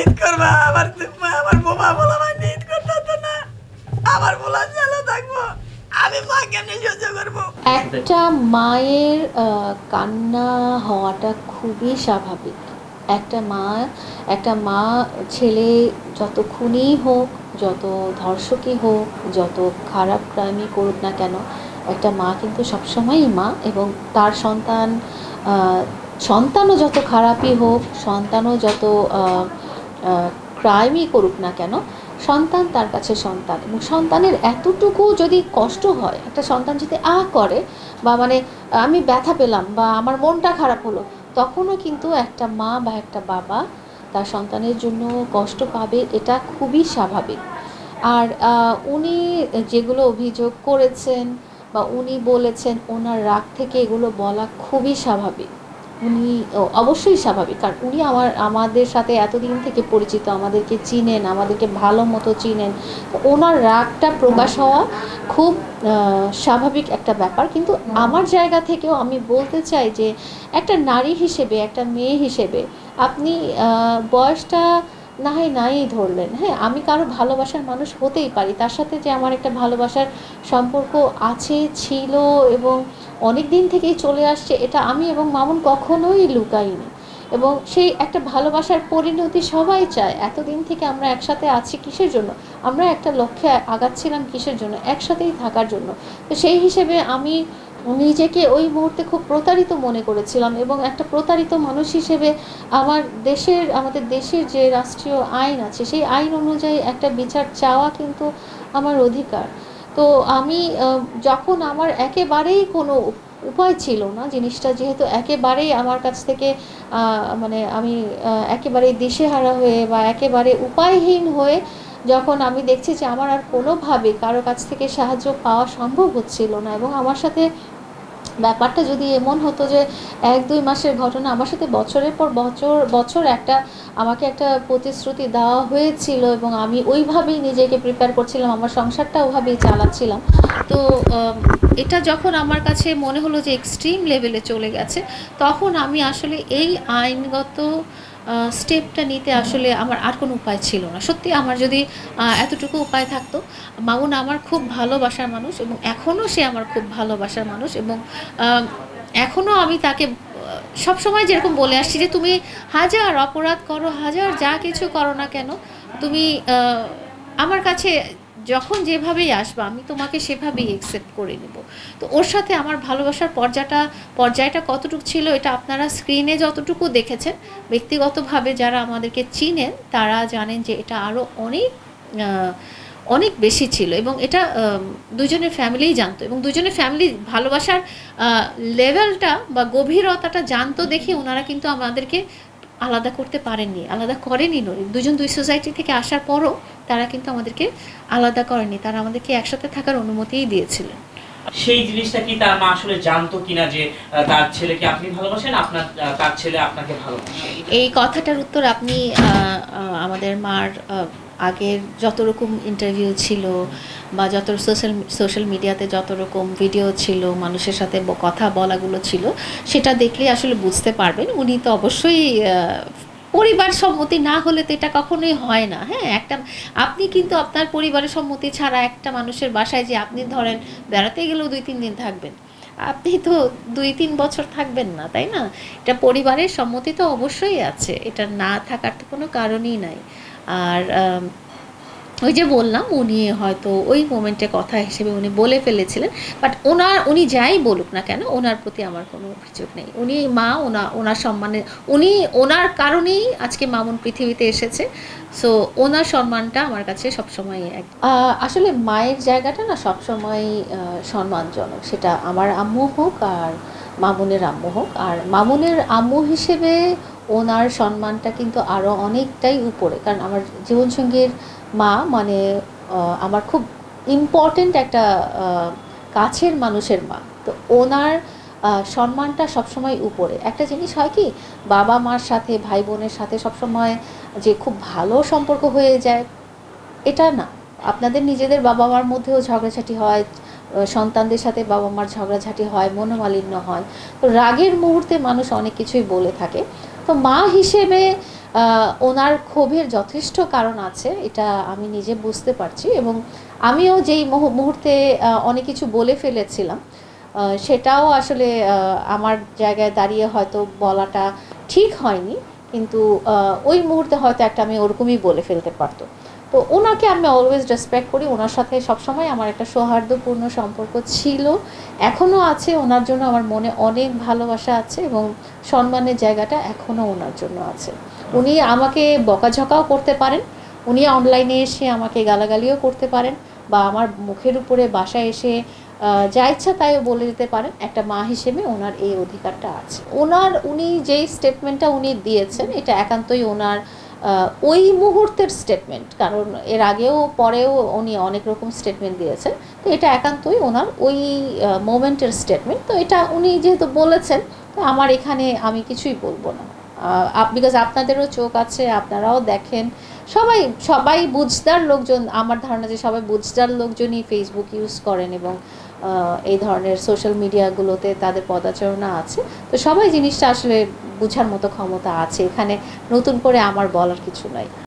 ঈদ করবা, আমার বোমা বলা মানে ঈদ করতে হতো না, আমার বলা চালু থাকবো, আমি মা কেমনি সহ্য করবো? একটা মায়ের কান্না হওয়াটা খুবই স্বাভাবিক। একটা মা ছেলে যত খুনি হোক, যত ধর্ষকই হোক, যত খারাপ ক্রাইমই করুক না কেন, একটা মা কিন্তু সবসময়ই মা। এবং তার সন্তানও যত খারাপই হোক, সন্তানও যত ক্রাইমই করুক না কেন, সন্তান তার কাছে সন্তান। এবং সন্তানের এতটুকু যদি কষ্ট হয়, একটা সন্তান যদি করে, বা মানে আমি ব্যথা পেলাম বা আমার মনটা খারাপ হলো, তখনও কিন্তু একটা মা বা একটা বাবা তার সন্তানের জন্য কষ্ট পাবে, এটা খুবই স্বাভাবিক। আর উনি যেগুলো অভিযোগ করেছেন বা উনি বলেছেন, ওনার রাগ থেকে এগুলো বলা খুবই স্বাভাবিক। উনি অবশ্যই স্বাভাবিক, কারণ উনি আমাদের সাথে এতদিন থেকে পরিচিত, আমাদেরকে চিনেন, আমাদেরকে ভালো মতো চিনেন। ওনার রাগটা প্রকাশ হওয়া খুব স্বাভাবিক একটা ব্যাপার। কিন্তু আমার জায়গা থেকেও আমি বলতে চাই যে একটা নারী হিসেবে, একটা মেয়ে হিসেবে আপনি বয়সটা না হয় নাই ধরলেন, হ্যাঁ, আমি কারো ভালোবাসার মানুষ হতেই পারি, তার সাথে যে আমার একটা ভালোবাসার সম্পর্ক আছে, ছিল এবং অনেক দিন থেকেই চলে আসছে, এটা আমি এবং মামুন কখনোই লুকাইনি। এবং সেই একটা ভালোবাসার পরিণতি সবাই চায়। এতদিন থেকে আমরা একসাথে আছি কিসের জন্য? আমরা একটা লক্ষ্যে আগাচ্ছিলাম কিসের জন্য? একসাথেই থাকার জন্য। তো সেই হিসেবে আমি নিজেকে ওই মুহূর্তে খুব প্রতারিত মনে করেছিলাম, এবং একটা প্রতারিত মানুষ হিসেবে আমাদের দেশের যে রাষ্ট্রীয় আইন আছে, সেই আইন অনুযায়ী একটা বিচার চাওয়া কিন্তু আমার অধিকার। তো আমি যখন আমার একেবারেই কোনো উপায় ছিল না, জিনিসটা যেহেতু একেবারেই আমার কাছ থেকে মানে আমি একেবারেই দিশেহারা হয়ে বা একেবারে উপায়হীন হয়ে, যখন আমি দেখছি যে আমার আর কোনোভাবে কারো কাছ থেকে সাহায্য পাওয়া সম্ভব হচ্ছিল না, এবং আমার সাথে ব্যাপারটা যদি এমন হতো যে 1-2 মাসের ঘটনা, আমার সাথে বছরের পর বছর আমাকে একটা প্রতিশ্রুতি দেওয়া হয়েছিল, এবং আমি ওইভাবেই নিজেকে প্রিপেয়ার করছিলাম, আমার সংসারটা ওভাবেই চালাচ্ছিলাম। তো এটা যখন আমার কাছে মনে হলো যে এক্সট্রিম লেভেলে চলে গেছে, তখন আমি আসলে এই আইনগত স্টেপটা নিতে আসলে আমার আর কোনো উপায় ছিল না। সত্যি আমার যদি এতটুকু উপায় থাকতো, মামুন আমার খুব ভালোবাসার মানুষ, এবং এখনও সে আমার খুব ভালোবাসার মানুষ, এবং এখনও আমি তাকে সবসময় যেরকম বলে আসছি যে তুমি হাজার অপরাধ করো, হাজার যা কিছু করো না কেন, তুমি আমার কাছে যখন যেভাবেই আসবা, আমি তোমাকে সেভাবেই অ্যাকসেপ্ট করে নেব। তো ওর সাথে আমার ভালোবাসার পর্যায়টা কতটুকু ছিল, এটা আপনারা স্ক্রিনে যতটুকু দেখেছেন, ব্যক্তিগতভাবে যারা আমাদেরকে চিনেন তারা জানেন যে এটা আরও অনেক বেশি ছিল। এবং এটা দুজনের ফ্যামিলিই জানতো, এবং দুজনের ফ্যামিলি ভালোবাসার লেভেলটা বা গভীরতাটা জানতো দেখে ওনারা কিন্তু আমাদেরকে আলাদা করতে পারেননি, আলাদা করেনি। দুজন দুই সোসাইটি থেকে আসার পরও তারা কিন্তু আমাদেরকে আলাদা করেনি, তারা আমাদেরকে একসাথে থাকার অনুমতিই দিয়েছিলেন। সেই জিনিসটা কি তার মা আসলে জানতো কিনা যে তার ছেলেকে আপনি ভালোবাসেন, তার ছেলে আপনাকে ভালোবাসে? এই কথাটার উত্তর আপনি আমাদের মার আগের যত রকম ইন্টারভিউ ছিল বা যত সোশ্যাল মিডিয়াতে যত রকম ভিডিও ছিল, মানুষের সাথে কথা বলাগুলো ছিল, সেটা দেখলেই আসলে বুঝতে পারবেন। উনি তো অবশ্যই পরিবার সম্মতি না হলে তো এটা কখনোই হয় না। হ্যাঁ, আপনি কিন্তু আপনার পরিবারের সম্মতি ছাড়া একটা মানুষের বাসায় যে আপনি ধরেন বেড়াতে গেলেও 2-3 দিন থাকবেন, আপনি তো 2-3 বছর থাকবেন না, তাই না? এটা পরিবারের সম্মতি তো অবশ্যই আছে, এটা না থাকার তো কোনো কারণই নাই। আর ওই যে বললাম, উনি হয়তো ওই মোমেন্টে কথা হিসেবে উনি বলে ফেলেছিলেন, বাট উনি যাই বলুক না কেন, ওনার প্রতি আমার কোনো অভিযোগ নেই। উনি মা, ওনার সম্মানে, ওনার কারণেই আজকে মামুন পৃথিবীতে এসেছে। সো ওনার সম্মানটা আমার কাছে সবসময় আসলে মায়ের জায়গাটা না সবসময় সম্মানজনক, সেটা আমার আম্মু হোক আর মামুনের আম্মু হোক। আর মামুনের আম্মু হিসেবে ওনার সম্মানটা কিন্তু আরও অনেকটাই উপরে, কারণ আমার জীবনসঙ্গীর মা মানে আমার খুব ইম্পর্টেন্ট একটা কাছের মানুষের মা। তো ওনার সম্মানটা সবসময় উপরে। একটা জিনিস হয় কি, বাবা মার সাথে, ভাই বোনের সাথে সবসময় যে খুব ভালো সম্পর্ক হয়ে যায় এটা না। আপনাদের নিজেদের বাবা মার মধ্যেও ঝগড়াঝাটি হয়, সন্তানদের সাথে বাবা মার ঝগড়াঝাটি হয়, মনোমালিন্য হয়। তো রাগের মুহূর্তে মানুষ অনেক কিছুই বলে থাকে। তো মা হিসেবে ওনার ক্ষোভের যথেষ্ট কারণ আছে, এটা আমি নিজে বুঝতে পারছি। এবং আমিও যেই মুহূর্তে অনেক কিছু বলে ফেলেছিলাম, সেটাও আসলে আমার জায়গায় দাঁড়িয়ে হয়তো বলাটা ঠিক হয়নি, কিন্তু ওই মুহূর্তে হয়তো একটা আমি ওরকমই বলে ফেলতে পারতো। তো ওনাকে আমি অলওয়েজ রেসপেক্ট করি, ওনার সাথে সবসময় আমার একটা সৌহার্দ্যপূর্ণ সম্পর্ক ছিল, এখনও আছে। ওনার জন্য আমার মনে অনেক ভালোবাসা আছে এবং সম্মানের জায়গাটা এখনও ওনার জন্য আছে। উনি আমাকে বকাঝকাও করতে পারেন, উনি অনলাইনে এসে আমাকে গালাগালিও করতে পারেন, বা আমার মুখের উপরে বাসায় এসে যা ইচ্ছা তাইও বলে দিতে পারেন। একটা মা হিসেবে ওনার এই অধিকারটা আছে। উনি যেই স্টেটমেন্টটা উনি দিয়েছেন, এটা একান্তই ওনার ওই মুহূর্তের স্টেটমেন্ট, কারণ এর আগেও পরেও উনি অনেক রকম স্টেটমেন্ট দিয়েছেন। তো এটা একান্তই ওনার ওই মোমেন্টের স্টেটমেন্ট। তো এটা উনি যেহেতু বলেছেন, তো আমার এখানে আমি কিছুই বলবো না, বিকজ আপনাদেরও চোখ আছে, আপনারাও দেখেন। সবাই বুঝদার লোকজন, আমার ধারণা যে সবাই বুঝদার লোকজনই ফেসবুক ইউজ করেন এবং এই ধরনের সোশ্যাল মিডিয়াগুলোতে তাদের পদাচারণা আছে। তো সবাই জিনিসটা আসলে বুঝার মতো ক্ষমতা আছে, এখানে নতুন করে আমার বলার কিছু নাই।